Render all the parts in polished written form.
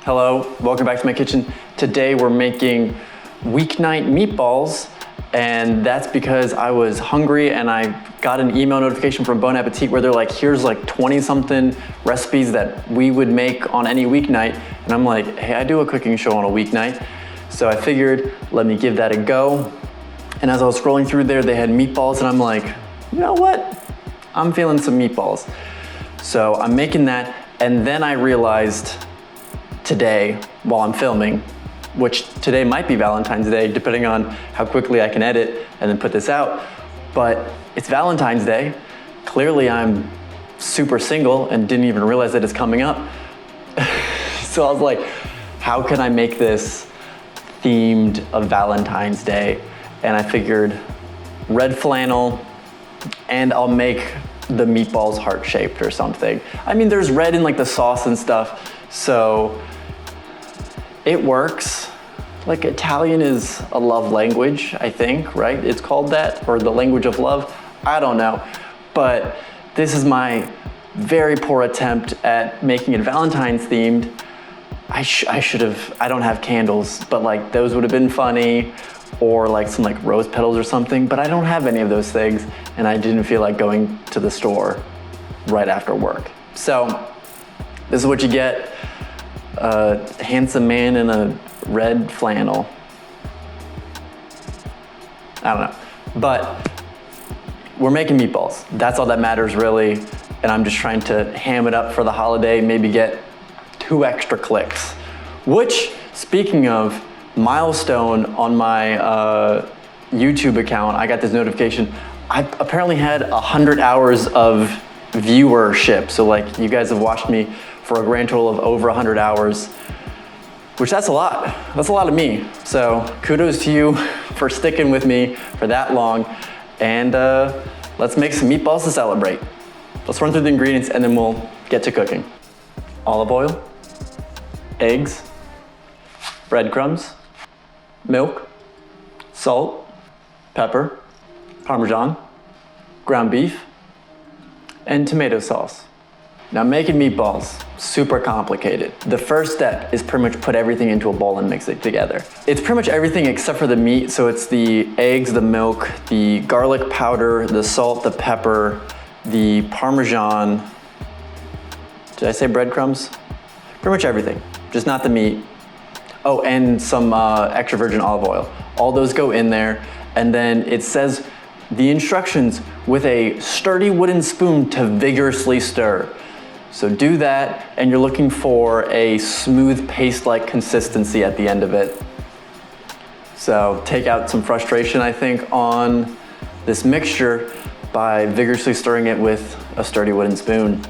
Hello, welcome back to my kitchen. Today we're making weeknight meatballs, and that's because I was hungry and I got an email notification from Appetit where they're like, here's like 20 something recipes that we would make on any weeknight. And I'm like, hey, I do a cooking show on a weeknight. So I figured, let me give that a go. And as I was scrolling through there, they had meatballs and I'm like, you know what? I'm feeling some meatballs. So I'm making that, and then I realized today, while I'm filming, which today might be Valentine's Day, depending on how quickly I can edit and then put this out, but it's Valentine's Day. Clearly I'm super single and didn't even realize that it's coming up. So I was like, how can I make this themed of Valentine's Day? And I figured red flannel, and I'll make the meatballs heart-shaped or something. I mean, there's red in like the sauce and stuff, so it works. Like Italian is a love language, I think, right? It's called that, or the language of love. I don't know, but this is my very poor attempt at making it Valentine's themed. I should have, I don't have candles, but like those would have been funny, or like some like rose petals or something, but I don't have any of those things, and I didn't feel like going to the store right after work. So this is what you get. A handsome man in a red flannel. I don't know, but we're making meatballs. That's all that matters really, and I'm just trying to ham it up for the holiday, maybe get 2 extra clicks. Which, speaking of, milestone on my YouTube account, I got this notification. I apparently had 100 hours of viewership. So like you guys have watched me for a grand total of over 100 hours, which that's a lot. That's a lot of me. So kudos to you for sticking with me for that long. And let's make some meatballs to celebrate. Let's run through the ingredients and then we'll get to cooking. Olive oil, eggs, breadcrumbs, milk, salt, pepper, Parmesan, ground beef, and tomato sauce. Now making meatballs, super complicated. The first step is pretty much put everything into a bowl and mix it together. It's pretty much everything except for the meat, so it's the eggs, the milk, the garlic powder, the salt, the pepper, the Parmesan. Did I say breadcrumbs? Pretty much everything, just not the meat. Oh, and some extra virgin olive oil. All those go in there, and then it says the instructions with a sturdy wooden spoon to vigorously stir. So do that, and you're looking for a smooth paste-like consistency at the end of it. So take out some frustration, I think, on this mixture by vigorously stirring it with a sturdy wooden spoon.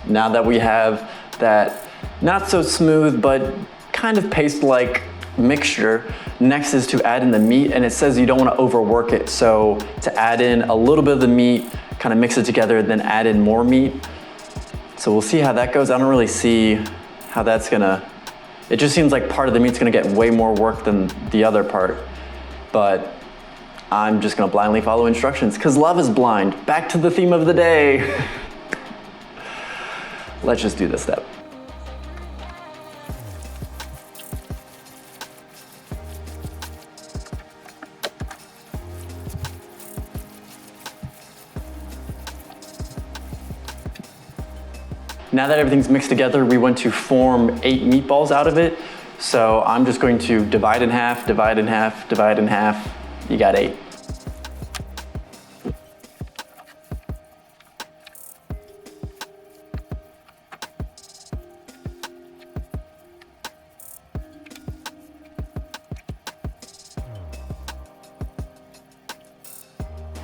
Now that we have that not so smooth, but kind of paste-like mixture, next is to add in the meat, and it says you don't want to overwork it. So to add in a little bit of the meat, kind of mix it together, then add in more meat. So we'll see how that goes. I don't really see how that's gonna, it just seems like part of the meat's gonna get way more work than the other part, but I'm just gonna blindly follow instructions because love is blind. Back to the theme of the day. Let's just do this step. Now that everything's mixed together, we want to form 8 meatballs out of it. So I'm just going to divide in half, divide in half, divide in half. You got 8.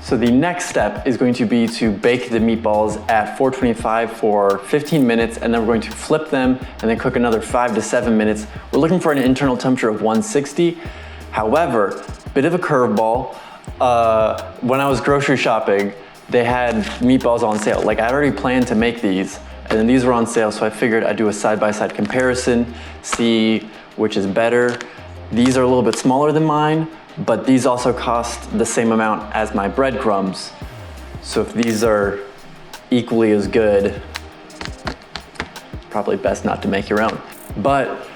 So the next step is going to be to bake the meatballs at 425 for 15 minutes, and then we're going to flip them and then cook another 5 to 7 minutes. We're looking for an internal temperature of 160. However, bit of a curveball. When I was grocery shopping, they had meatballs on sale. Like I already planned to make these, and then these were on sale, so I figured I'd do a side-by-side comparison, see which is better. These are a little bit smaller than mine, but these also cost the same amount as my breadcrumbs. So if these are equally as good, probably best not to make your own. But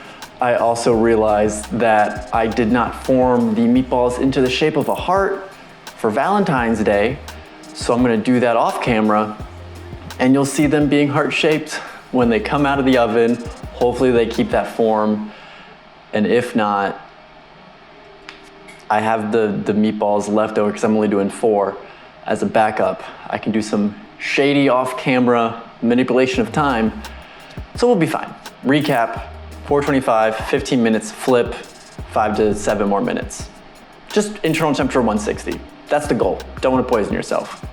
I also realized that I did not form the meatballs into the shape of a heart for Valentine's Day. So I'm gonna do that off camera, and you'll see them being heart-shaped when they come out of the oven. Hopefully they keep that form. And if not, I have the meatballs left over because I'm only doing 4 as a backup. I can do some shady off-camera manipulation of time, so we'll be fine. Recap, 425, 15 minutes, flip, 5 to 7 more minutes. Just internal temperature 160. That's the goal. Don't want to poison yourself.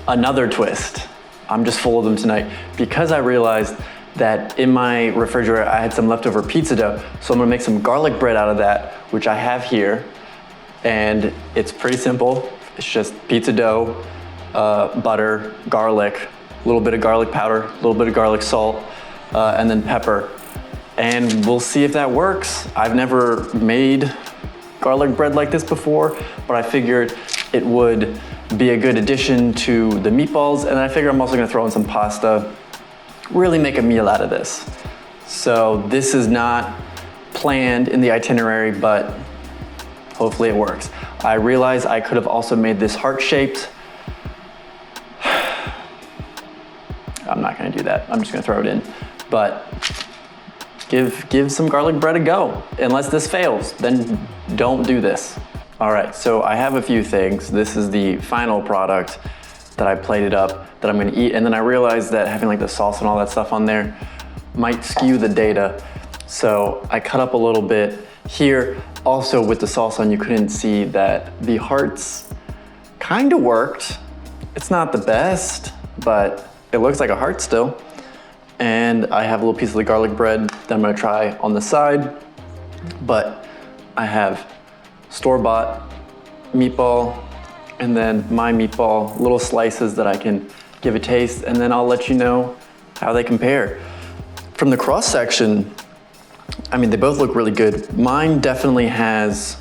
Another twist. I'm just full of them tonight because I realized that in my refrigerator I had some leftover pizza dough, so I'm gonna make some garlic bread out of that, which I have here. And it's pretty simple. It's just pizza dough, butter, garlic, a little bit of garlic powder, a little bit of garlic salt, and then pepper. And we'll see if that works. I've never made garlic bread like this before, but I figured it would be a good addition to the meatballs, and I figure I'm also gonna throw in some pasta, really make a meal out of this. So this is not planned in the itinerary, but hopefully it works. I realize I could have also made this heart-shaped. I'm not gonna do that. I'm just gonna throw it in. But give some garlic bread a go. Unless this fails, then don't do this. All right, so I have a few things. This is the final product that I plated up that I'm gonna eat, and then I realized that having like the sauce and all that stuff on there might skew the data. So I cut up a little bit here. Also with the sauce on, you couldn't see that the hearts kind of worked. It's not the best, but it looks like a heart still. And I have a little piece of the garlic bread that I'm gonna try on the side. But I have store-bought meatball, and then my meatball, little slices that I can give a taste, and then I'll let you know how they compare. From the cross section, I mean, they both look really good. Mine definitely has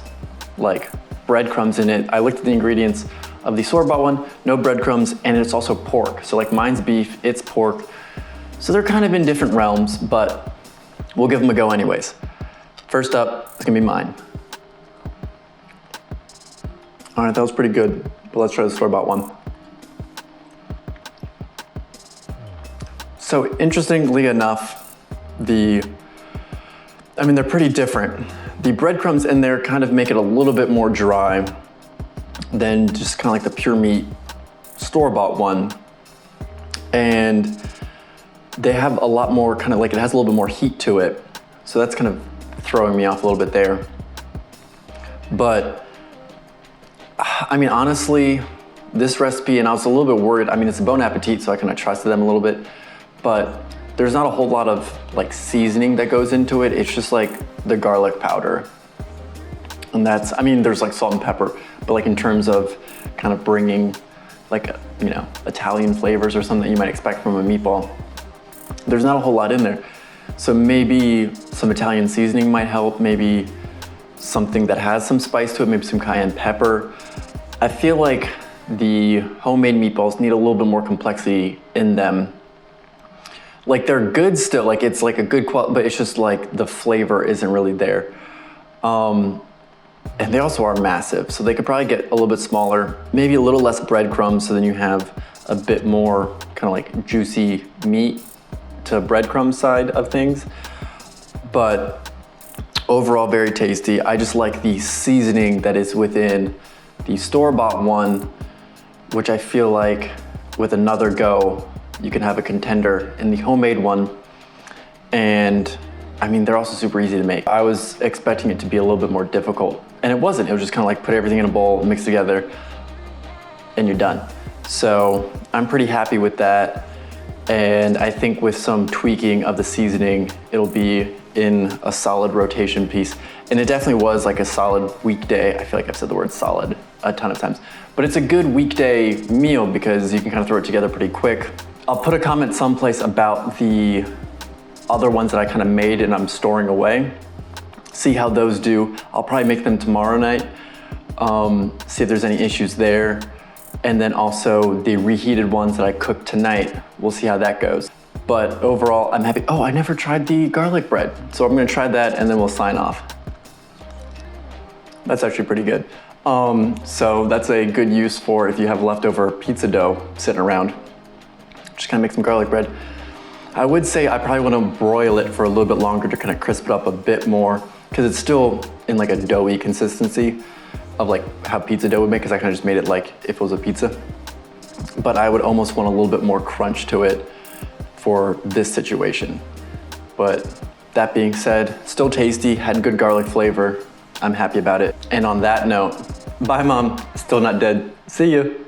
like breadcrumbs in it. I looked at the ingredients of the store-bought one, no breadcrumbs, and it's also pork. So like mine's beef, it's pork. So they're kind of in different realms, but we'll give them a go anyways. First up, it's gonna be mine. All right, that was pretty good, but let's try the store-bought one. So interestingly enough, they're pretty different. The breadcrumbs in there kind of make it a little bit more dry than just kind of like the pure meat store-bought one. And they have a lot more kind of like, it has a little bit more heat to it. So that's kind of throwing me off a little bit there. But I mean, honestly, this recipe, and I was a little bit worried. I mean, it's a Bon Appetit, so I kind of trusted them a little bit, but there's not a whole lot of like seasoning that goes into it. It's just like the garlic powder. And that's, I mean, there's like salt and pepper, but like in terms of kind of bringing like, you know, Italian flavors or something that you might expect from a meatball, there's not a whole lot in there. So maybe some Italian seasoning might help, maybe something that has some spice to it, maybe some cayenne pepper. I feel like the homemade meatballs need a little bit more complexity in them. Like they're good still, like it's like a good quality, but it's just like the flavor isn't really there. And they also are massive, so they could probably get a little bit smaller, maybe a little less breadcrumbs, so then you have a bit more kind of like juicy meat to breadcrumb side of things. But overall, very tasty. I just like the seasoning that is within the store-bought one, which I feel like with another go, you can have a contender in the homemade one. And I mean, they're also super easy to make. I was expecting it to be a little bit more difficult, and it wasn't. It was just kind of like put everything in a bowl, mix together, and you're done. So I'm pretty happy with that. And I think with some tweaking of the seasoning, it'll be in a solid rotation piece. And it definitely was like a solid weekday. I feel like I've said the word solid a ton of times, but it's a good weekday meal because you can kind of throw it together pretty quick. I'll put a comment someplace about the other ones that I kind of made and I'm storing away. See how those do. I'll probably make them tomorrow night. See if there's any issues there. And then also the reheated ones that I cooked tonight, we'll see how that goes. But overall, I'm happy. Oh, I never tried the garlic bread. So I'm gonna try that and then we'll sign off. That's actually pretty good. So that's a good use for if you have leftover pizza dough sitting around. Just kind of make some garlic bread. I would say I probably want to broil it for a little bit longer to kind of crisp it up a bit more because it's still in like a doughy consistency of like how pizza dough would make, because I kind of just made it like if it was a pizza. But I would almost want a little bit more crunch to it for this situation. But that being said, still tasty, had good garlic flavor. I'm happy about it. And on that note, bye mom, still not dead. See you.